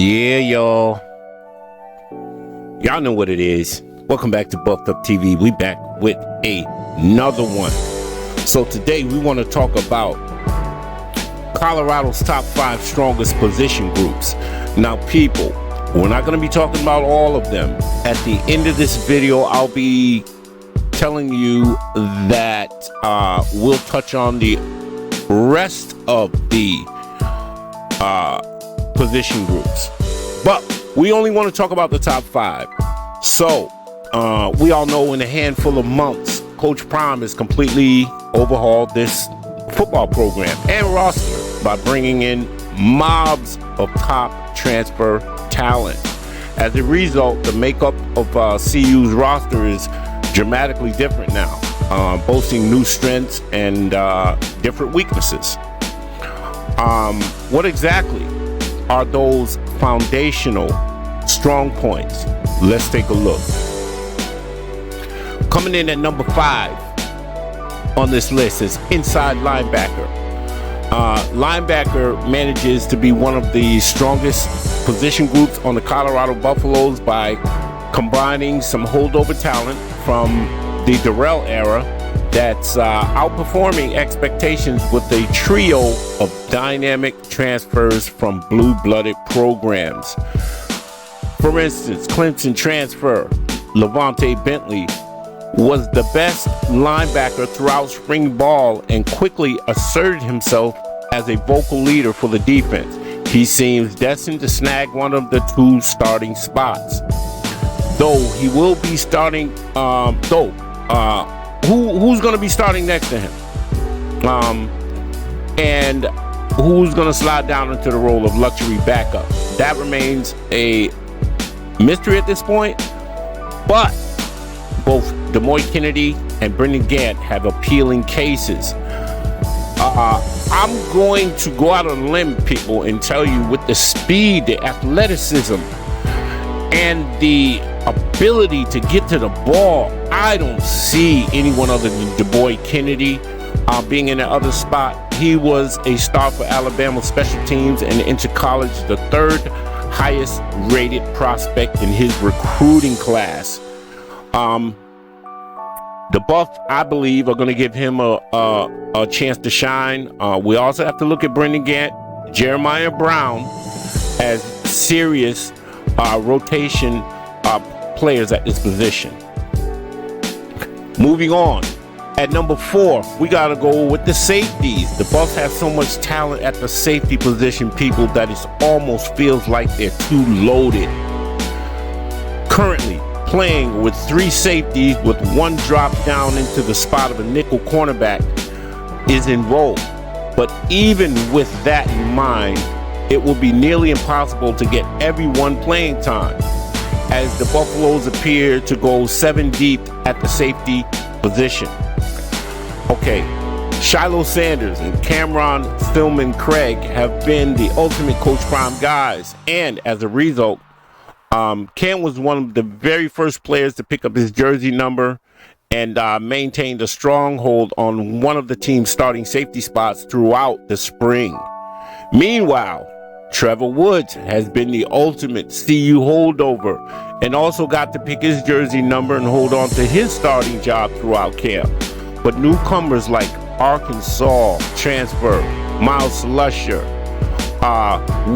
Yeah, y'all. Y'all know what it is. Welcome back to Buffed Up TV. We back with another one. So today we want to talk about Colorado's top 5 strongest position groups. Now, people, we're not going to be talking about all of them. At the end of this video, I'll be telling you that we'll touch on the rest of the position groups, but we only want to talk about the top 5. So we all know in a handful of months, Coach Prime has completely overhauled this football program and roster by bringing in mobs of top transfer talent. As a result, the makeup of CU's roster is dramatically different now, boasting new strengths and different weaknesses. What exactly are those foundational strong points? Let's take a look. Coming in at number 5 on this list is inside linebacker. Linebacker manages to be one of the strongest position groups on the Colorado Buffaloes by combining some holdover talent from the Darrell era that's outperforming expectations with a trio of dynamic transfers from blue-blooded programs. For instance, Clemson transfer Levante Bentley was the best linebacker throughout spring ball and quickly asserted himself as a vocal leader for the defense. He seems destined to snag one of the 2 starting spots, though he will be starting. Who's going to be starting next to him? And who's going to slide down into the role of luxury backup? That remains a mystery at this point. But both Demoy Kennedy and Brendan Gant have appealing cases. I'm going to go out on a limb, people, and tell you with the speed, the athleticism, and the ability to get to the ball, I don't see anyone other than Demoy Kennedy being in the other spot. He was a star for Alabama special teams and entered college the 3rd highest rated prospect in his recruiting class. The Buffs, I believe, are going to give him a chance to shine. We also have to look at Brendan Gant, Jeremiah Brown as serious rotation players at this position. Moving on, at number 4, we got to go with the safeties. The Buffs have so much talent at the safety position, people, that it almost feels like they're too loaded. Currently playing with 3 safeties with 1 drop down into the spot of a nickel cornerback is in vogue. But even with that in mind, it will be nearly impossible to get everyone playing time, as the Buffaloes appear to go 7 deep at the safety position. Okay, Shiloh Sanders and Cameron Stillman Craig have been the ultimate Coach Prime guys, and as a result, Cam was one of the very first players to pick up his jersey number and maintained a stronghold on one of the team's starting safety spots throughout the spring. Meanwhile, Trevor Woods has been the ultimate CU holdover and also got to pick his jersey number and hold on to his starting job throughout camp. But newcomers like Arkansas transfer Miles Lusher,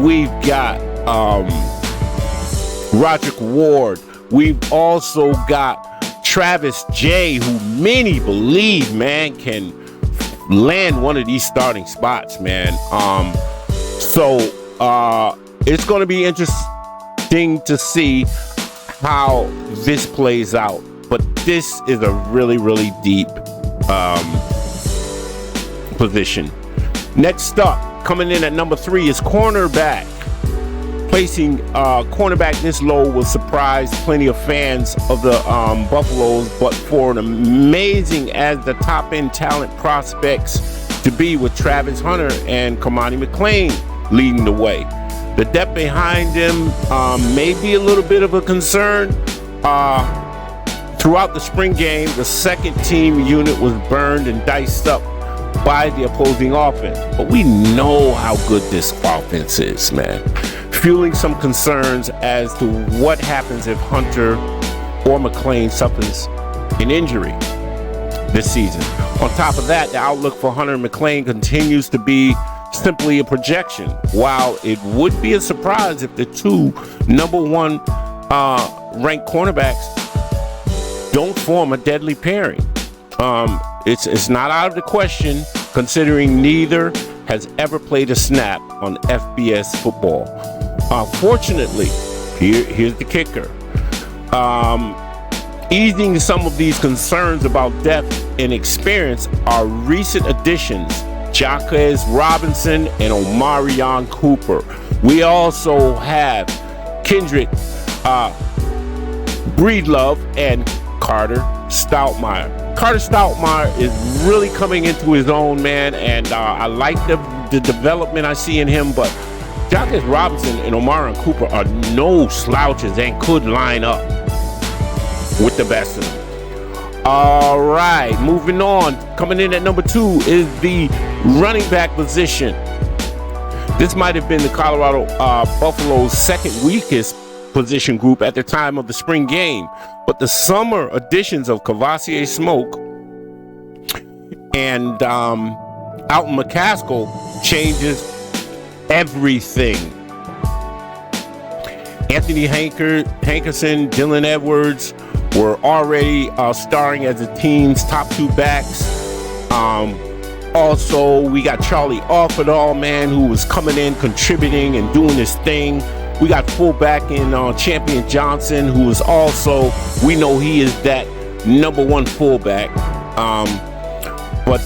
we've got Roderick Ward, we've also got Travis J, who many believe, man, can land one of these starting spots, man. So it's going to be interesting to see how this plays out. But this is a really, really deep position. Next up, coming in at number 3 is cornerback. Placing cornerback this low will surprise plenty of fans of the Buffaloes, but for an amazing as the top-end talent prospects to be with Travis Hunter and Kamani McLean leading the way. The depth behind him may be a little bit of a concern. Throughout the spring game, the second team unit was burned and diced up by the opposing offense. But we know how good this offense is, man. Fueling some concerns as to what happens if Hunter or McClain suffers an injury this season. On top of that, the outlook for Hunter and McClain continues to be simply a projection. While it would be a surprise if the two number one ranked cornerbacks don't form a deadly pairing. It's not out of the question, considering neither has ever played a snap on FBS football. Fortunately, here's the kicker. Easing some of these concerns about depth and experience are recent additions, Jaquez Robinson and Omarion Cooper. We also have Kendrick Breedlove and Carter Stoutmire. Carter Stoutmire is really coming into his own, man, and I like the development I see in him, but Jaquez Robinson and Omarion Cooper are no slouches and could line up with the best of them. All right, moving on. Coming in at number 2 is the running back position. This might have been the Colorado Buffalo's second weakest position group at the time of the spring game, but the summer additions of Kavosiey Smoke and Alton McCaskill changes everything. Anthony Hankerson, Dylan Edwards were already starring as the team's top 2 backs. Also, we got Charlie Offerdahl, man, who was coming in, contributing and doing his thing. We got fullback in Champion Johnson, who is also, we know he is that number 1 fullback. But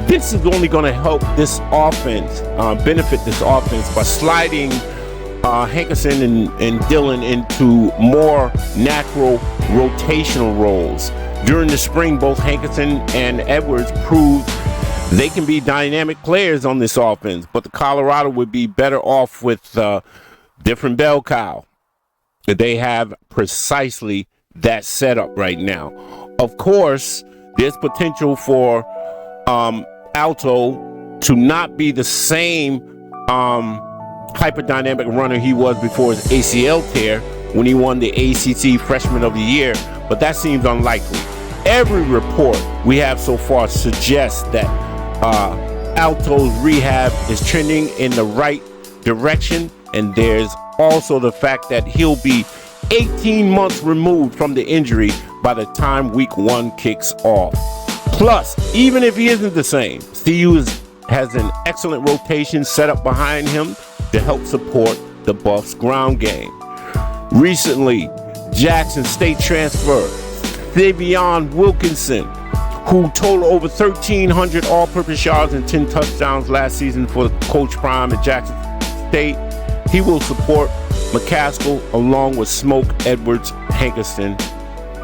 this is only going to help this offense, benefit this offense by sliding Hankerson and Dylan into more natural rotational roles. During the spring, both Hankerson and Edwards proved they can be dynamic players on this offense, but the Colorado would be better off with different bell cow. They have precisely that setup right now. Of course, there's potential for Alto to not be the same hyperdynamic runner he was before his ACL tear when he won the ACC Freshman of the Year, but that seems unlikely. Every report we have so far suggests that Alto's rehab is trending in the right direction, and there's also the fact that he'll be 18 months removed from the injury by the time week 1 kicks off. Plus, even if he isn't the same, CU has an excellent rotation set up behind him to help support the Buffs' ground game. Recently, Jackson State transfer Savion Wilkinson, who totaled over 1,300 all-purpose yards and 10 touchdowns last season for Coach Prime at Jackson State. He will support McCaskill along with Smoke, Edwards, Hankerson,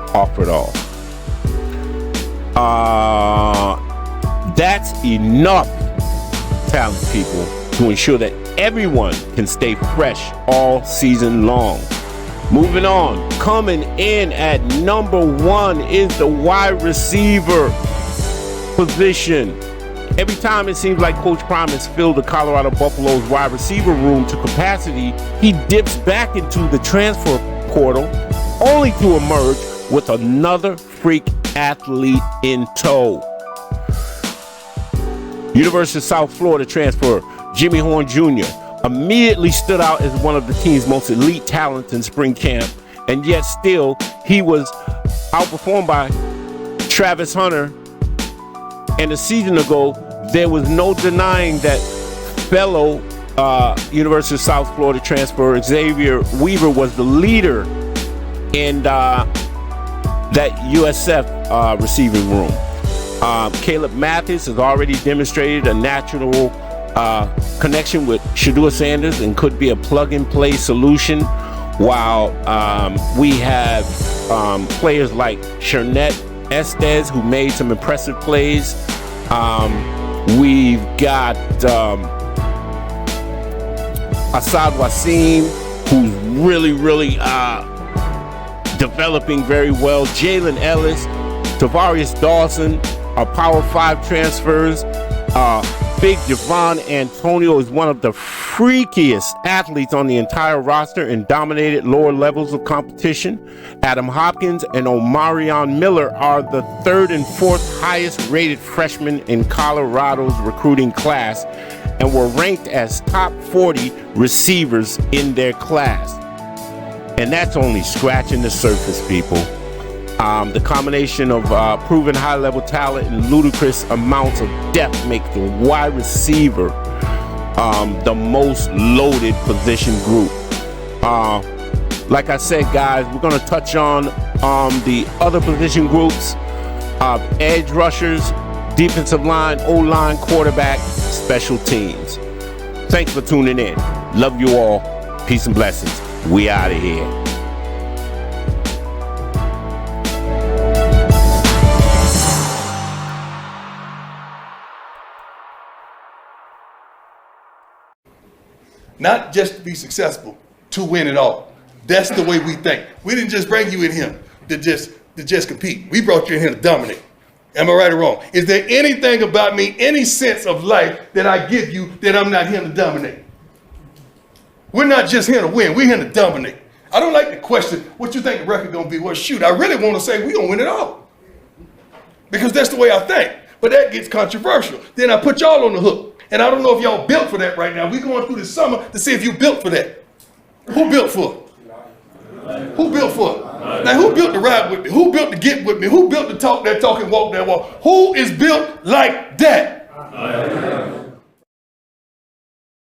Offerdahl. That's enough talent, people, to ensure that everyone can stay fresh all season long. Moving on, coming in at number 1 is the wide receiver position. Every time it seems like Coach Prime has filled the Colorado Buffaloes wide receiver room to capacity, he dips back into the transfer portal only to emerge with another freak athlete in tow. University of South Florida transfer Jimmy Horn Jr. immediately stood out as one of the team's most elite talents in spring camp, and yet still he was outperformed by Travis Hunter. And a season ago, there was no denying that fellow University of South Florida transfer Xavier Weaver was the leader in that USF receiving room. Caleb Mathis has already demonstrated a natural connection with Shedeur Sanders and could be a plug-and-play solution, while we have players like Shernette Estes, who made some impressive plays. We've got Asad Wasim, who's really developing very well. Jalen Ellis, Tavarius Dawson, Power 5 transfers. Big Javon Antonio is one of the freakiest athletes on the entire roster and dominated lower levels of competition. Adam Hopkins and Omarion Miller are the third and fourth highest rated freshmen in Colorado's recruiting class and were ranked as top 40 receivers in their class. And that's only scratching the surface, people. The combination of proven high-level talent and ludicrous amounts of depth make the wide receiver the most loaded position group. Like I said, guys, we're going to touch on the other position groups: edge rushers, defensive line, O-line, quarterback, special teams. Thanks for tuning in. Love you all. Peace and blessings. We out of here. Not just to be successful, to win it all. That's the way we think. We didn't just bring you in here to just compete. We brought you in here to dominate. Am I right or wrong? Is there anything about me, any sense of life that I give you that I'm not here to dominate? We're not just here to win, we're here to dominate. I don't like to question what you think the record gonna be. Well, shoot, I really want to say we're gonna win it all. Because that's the way I think. But that gets controversial. Then I put y'all on the hook. And I don't know if y'all built for that right now. We're going through the summer to see if you built for that. Who built for it? Who built for it? Now, who built to ride with me? Who built to get with me? Who built to talk that talk and walk that walk? Who is built like that?